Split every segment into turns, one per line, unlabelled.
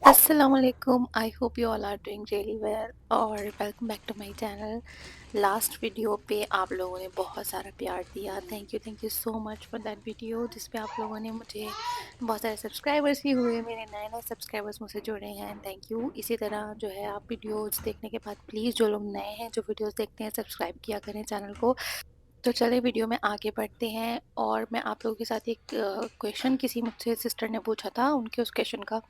Assalamualaikum. I hope you all are doing really well और welcome back to my channel. Last video पे आप लोगों ने बहुत सारा प्यार दिया। Thank you so much for that video जिस पे आप लोगों ने मुझे बहुत सारे सब्सक्राइबर्स भी हुए। मेरे नए नए सब्सक्राइबर्स मुझसे जुड़े हैं, थैंक यू। इसी तरह जो है आप वीडियोज़ देखने के बाद प्लीज़ जो लोग नए हैं जो वीडियोज़ देखते हैं सब्सक्राइब किया करें चैनल को। तो चलिए वीडियो में आगे बढ़ते हैं और मैं आप लोगों के साथ एक क्वेश्चन किसी मुझसे सिस्टर ने पूछा था, उनके उस क्वेश्चन का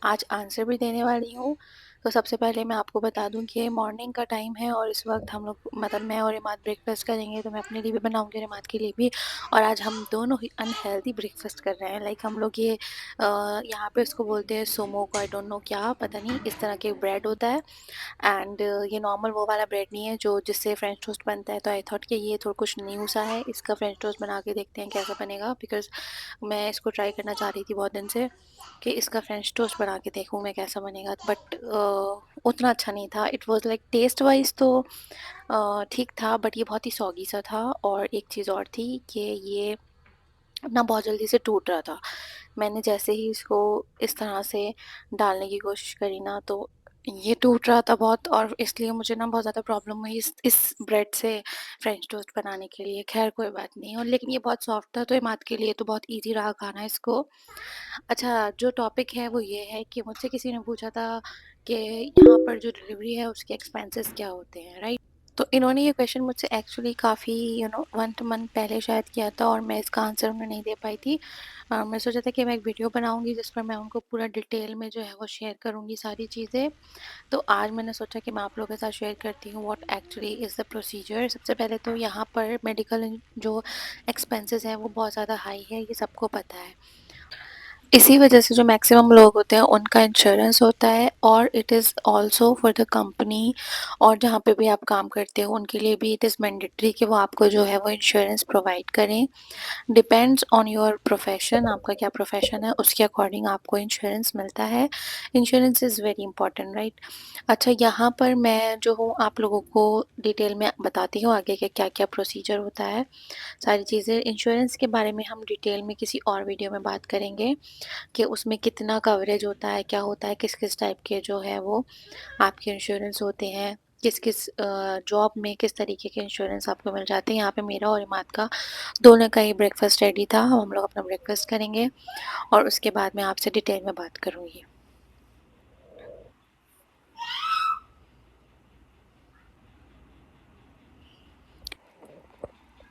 आज आंसर भी देने वाली हूँ। तो सबसे पहले मैं आपको बता दूँ कि मॉर्निंग का टाइम है और इस वक्त हम लोग मतलब मैं और इमाद ब्रेकफास्ट करेंगे, तो मैं अपने लिए भी बनाऊँगी और इमाद के लिए भी। और आज हम दोनों ही अनहेल्दी ब्रेकफास्ट कर रहे हैं। लाइक हम लोग ये यहाँ पे इसको बोलते हैं सोमो को, आई डोंट नो क्या, पता नहीं, इस तरह के ब्रेड होता है। एंड ये नॉर्मल वो वाला ब्रेड नहीं है जो जिससे फ्रेंच टोस्ट बनता है। तो आई थॉट कि ये थोड़ा कुछ न्यू सा है, इसका फ्रेंच टोस्ट बना के देखते हैं कैसा बनेगा। बिकॉज़ मैं इसको ट्राई करना चाह रही थी बहुत दिन से कि इसका फ्रेंच टोस्ट बना के देखूँ मैं कैसा बनेगा। बट उतना अच्छा नहीं था। It was like taste wise तो ठीक था, बट ये बहुत ही सॉगी सा था। और एक चीज़ और थी कि ये ना बहुत जल्दी से टूट रहा था। मैंने जैसे ही इसको इस तरह से डालने की कोशिश करी ना, तो ये टूट रहा था बहुत, और इसलिए मुझे ना बहुत ज़्यादा प्रॉब्लम हुई इस ब्रेड से फ्रेंच टोस्ट बनाने के लिए। ख़ैर कोई बात नहीं, और लेकिन ये बहुत सॉफ्ट था तो इमाद के लिए तो बहुत ईज़ी रहा खाना इसको। अच्छा, जो टॉपिक है वो ये है कि मुझसे किसी ने पूछा था कि यहाँ पर जो डिलीवरी है उसके एक्सपेंसेस क्या होते हैं, राइट? तो इन्होंने ये क्वेश्चन मुझसे एक्चुअली काफ़ी 1 मंथ पहले शायद किया था और मैं इसका आंसर उन्हें नहीं दे पाई थी। मैं सोचा था कि मैं एक वीडियो बनाऊँगी जिस पर मैं उनको पूरा डिटेल में जो है वो शेयर करूँगी सारी चीज़ें। तो आज मैंने सोचा कि मैं आप लोगों के साथ शेयर करती हूँ what actually is the procedure. सबसे पहले तो यहाँ पर मेडिकल जो एक्सपेंसेस हैं वो बहुत ज़्यादा हाई है, ये सबको पता है। इसी वजह से जो मैक्सिमम लोग होते हैं उनका इंश्योरेंस होता है, और it is also for the company. और जहाँ पे भी आप काम करते हो उनके लिए भी इट इज़ मैंडेटरी कि वो आपको जो है वो इंश्योरेंस प्रोवाइड करें। डिपेंड्स ऑन योर प्रोफेशन, आपका क्या प्रोफेशन है उसके अकॉर्डिंग आपको इंश्योरेंस मिलता है। Insurance is very important, right? अच्छा, यहाँ पर मैं जो हूँ आप लोगों को डिटेल में बताती हूँ आगे के क्या क्या प्रोसीजर होता है। सारी चीज़ें इंश्योरेंस के बारे में हम डिटेल में किसी और वीडियो में बात करेंगे कि उसमें कितना कवरेज होता है, क्या होता है, किस-किस टाइप के जो है वो आपके इंश्योरेंस होते हैं, किस-किस जॉब में किस तरीके के इंश्योरेंस आपको मिल जाते हैं। यहाँ पे मेरा और इमाद का दोनों का ही ब्रेकफ़ास्ट रेडी था, हम लोग अपना ब्रेकफ़ास्ट करेंगे और उसके बाद मैं आपसे डिटेल में बात करूँगी।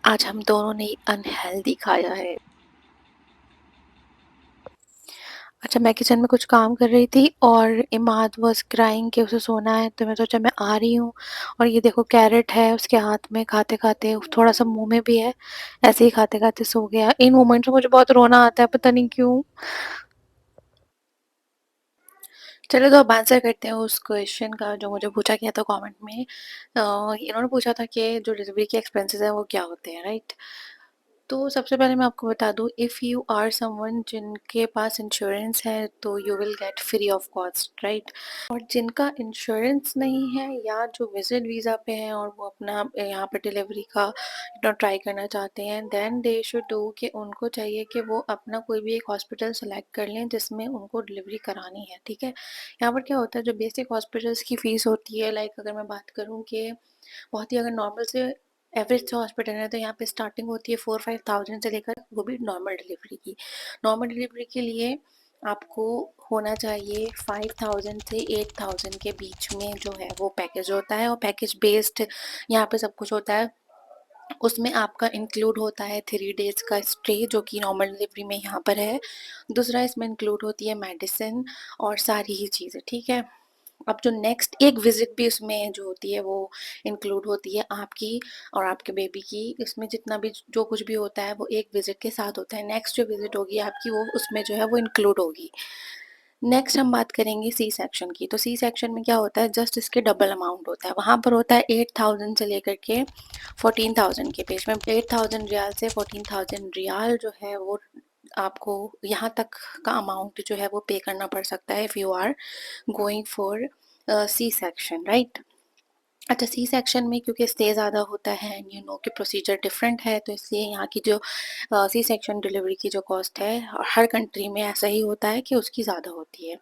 आज हम दोनों ने अनहेल्दी खाया है। अच्छा, मैं किचन में कुछ काम कर रही थी और इमाद वाज़ क्राइंग कि उसे सोना है, तो मैं सोचा मैं आ रही हूँ। और ये देखो कैरेट है उसके हाथ में, खाते-खाते थोड़ा-सा मुँह में भी है, ऐसे ही खाते-खाते सो गया। इन मोमेंट्स में मुझे बहुत रोना आता है, पता नहीं क्यों। चलो तो अब आंसर करते हैं उस क्वेश्चन का जो मुझे पूछा गया था कमेंट में। इन्होंने पूछा था कि जो डिलीवरी के एक्सपेंसेस हैं वो क्या होते हैं, राइट? तो सबसे पहले मैं आपको बता दूँ, इफ़ यू आर समवन जिनके पास इंश्योरेंस है तो you will get free of cost, right? और जिनका इंश्योरेंस नहीं है या जो विजिट वीज़ा पे हैं और वो अपना यहाँ पे डिलीवरी का ट्राई करना चाहते हैं, देन दे शुड डू कि उनको चाहिए कि वो अपना कोई भी एक हॉस्पिटल सेलेक्ट कर लें जिसमें उनको डिलीवरी करानी है, ठीक है? यहाँ पर क्या होता है, जो बेसिक हॉस्पिटल्स की फ़ीस होती है, लाइक अगर मैं बात करूँ कि बहुत ही अगर नॉर्मल से एवरेज से हॉस्पिटल है तो यहाँ पे स्टार्टिंग होती है 4-5 थाउजेंड से लेकर, वो भी नॉर्मल डिलीवरी की। नॉर्मल डिलीवरी के लिए आपको होना चाहिए 5,000 से 8,000 के बीच में जो है वो पैकेज होता है, और पैकेज बेस्ड यहाँ पे सब कुछ होता है। उसमें आपका इंक्लूड होता है 3 डेज़ का स्टे जो कि नॉर्मल डिलीवरी में यहाँ पर है। दूसरा इसमें इंक्लूड होती है मेडिसिन और सारी ही चीज़ें, ठीक है? अब जो नेक्स्ट एक विज़िट भी उसमें जो होती है वो इंक्लूड होती है आपकी और आपके बेबी की। इसमें जितना भी जो कुछ भी होता है वो एक विज़िट के साथ होता है। नेक्स्ट जो विज़िट होगी आपकी वो उसमें जो है वो इंक्लूड होगी। नेक्स्ट हम बात करेंगे सी सेक्शन की। तो सी सेक्शन में क्या होता है, जस्ट इसके डबल अमाउंट होता है। वहाँ पर होता है 8,000 से लेकर के 14,000 के बीच में। 8,000 रियाल से 14,000 रियाल जो है वो आपको यहाँ तक का अमाउंट जो है वो पे करना पड़ सकता है if you are going for C section, right? अच्छा, सी सेक्शन में क्योंकि स्टे ज़्यादा होता है एंड यू नो कि प्रोसीजर डिफरेंट है, तो इसलिए यहाँ की जो सी सेक्शन डिलीवरी की जो कॉस्ट है हर कंट्री में ऐसा ही होता है कि उसकी ज़्यादा होती है।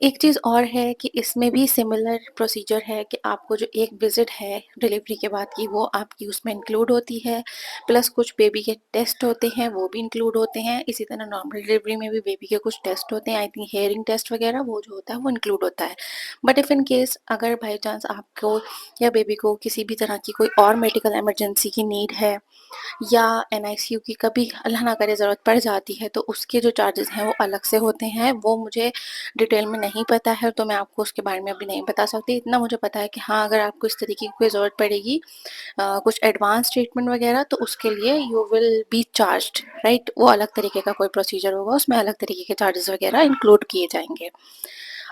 एक चीज़ और है कि इसमें भी सिमिलर प्रोसीजर है कि आपको जो एक विज़िट है डिलीवरी के बाद की वो आपकी उसमें इंक्लूड होती है, प्लस कुछ बेबी के टेस्ट होते हैं वो भी इंक्लूड होते हैं। इसी तरह नॉर्मल डिलीवरी में भी बेबी के कुछ टेस्ट होते हैं, आई थिंक हेयरिंग टेस्ट वगैरह वो जो होता है वो इंक्लूड होता है। बट इफ़ इन केस अगर बाई चांस आपको या बेबी को किसी भी तरह की कोई और मेडिकल इमरजेंसी की नीड है या एनआईसीयू की कभी अल्लाह ना करे ज़रूरत पड़ जाती है, तो उसके जो चार्जेस हैं वो अलग से होते हैं। वो मुझे डिटेल में नहीं पता है, तो मैं आपको उसके बारे में अभी नहीं बता सकती। इतना मुझे पता है कि हाँ, अगर आपको इस तरीके की कोई ज़रूरत पड़ेगी कुछ एडवांस ट्रीटमेंट वगैरह, तो उसके लिए you will be charged, right. वो अलग तरीके का कोई प्रोसीजर होगा, उसमें अलग तरीके के चार्जेस वगैरह इंक्लूड किए जाएंगे।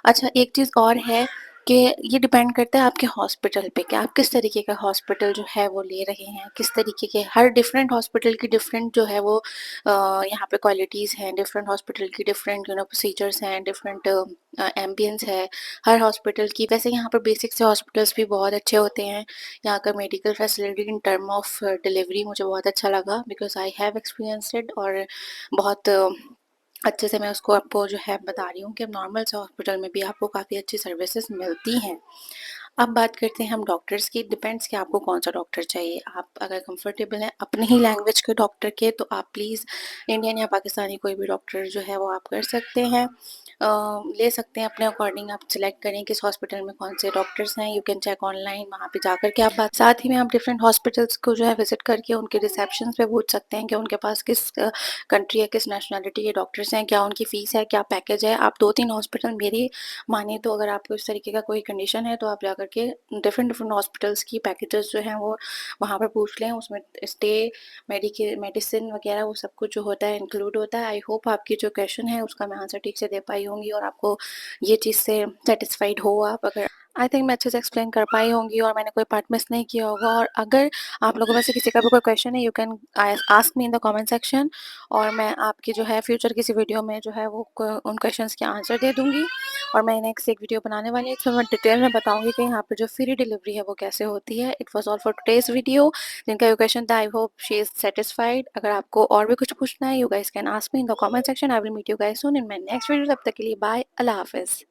अच्छा, एक चीज़ और है कि ये डिपेंड करता है आपके हॉस्पिटल पे कि आप किस तरीके का हॉस्पिटल जो है वो ले रहे हैं, किस तरीके के हर डिफरेंट हॉस्पिटल की डिफरेंट जो है वो यहाँ पे क्वालिटीज़ हैं, डिफरेंट हॉस्पिटल की डिफरेंट प्रोसीजर्स हैं, डिफरेंट एम्बियंस है हर हॉस्पिटल की। वैसे यहाँ पर बेसिक से हॉस्पिटल्स भी बहुत अच्छे होते हैं। यहाँ का medical facility in term of delivery मुझे बहुत अच्छा लगा, बिकॉज आई हैव एक्सपीरियंसड, और बहुत अच्छे से मैं उसको आपको जो है बता रही हूँ कि नॉर्मल से हॉस्पिटल में भी आपको काफ़ी अच्छी सर्विसेज मिलती हैं। अब बात करते हैं हम डॉक्टर्स की। डिपेंड्स कि आपको कौन सा डॉक्टर चाहिए। आप अगर कंफर्टेबल हैं अपने ही लैंग्वेज के डॉक्टर के, तो आप प्लीज़ इंडियन या पाकिस्तानी कोई भी डॉक्टर जो है वो आप कर सकते हैं, ले सकते हैं अपने अकॉर्डिंग। आप सिलेक्ट करें किस हॉस्पिटल में कौन से डॉक्टर्स हैं, यू कैन चेक ऑनलाइन, वहाँ पे जाकर के आप बात। साथ ही में आप डिफरेंट हॉस्पिटल्स को जो है विजिट करके उनके रिसेप्शन पे पूछ सकते हैं कि उनके पास किस कंट्री या किस नेशनलिटी के डॉक्टर्स हैं, क्या उनकी फ़ीस है, क्या पैकेज है। आप 2-3 हॉस्पिटल मेरी माने तो अगर आपको इस तरीके का कोई कंडीशन है, तो आप जाकर के डिफरेंट डिफरेंट हॉस्पिटल्स की पैकेजेस जो हैं वो वहाँ पर पूछ लें। उसमें स्टे, मेडिसिन वगैरह वो सब कुछ जो होता है इंक्लूड होता है। आई होप आपकी जो क्वेश्चन है उसका मैं आंसर ठीक से दे पाई होंगी और आपको ये चीज़ से सेटिस्फाइड हो आप। अगर आई थिंक मैं अच्छे से एक्सप्लेन कर पाई होंगी और मैंने कोई पार्ट मिस नहीं किया होगा। और अगर आप लोगों में से किसी का भी कोई क्वेश्चन है, you can ask me in the comment section, और मैं आपकी जो है फ्यूचर किसी वीडियो में जो है वो उन क्वेश्चंस के आंसर दे दूँगी। और मैं नेक्स्ट एक वीडियो बनाने वाली हूँ, इसमें मैं डिटेल में बताऊँगी कि यहाँ पे जो फ्री डिलीवरी है वो कैसे होती है। It was all for today's video. जिनका ये क्वेश्चन था, I hope she is satisfied. अगर आपको और भी कुछ पूछना है, you guys can ask me in the comment section. I will meet you guys soon in my next video. तब तक के लिए बाय, अल्लाह हाफ़िज़।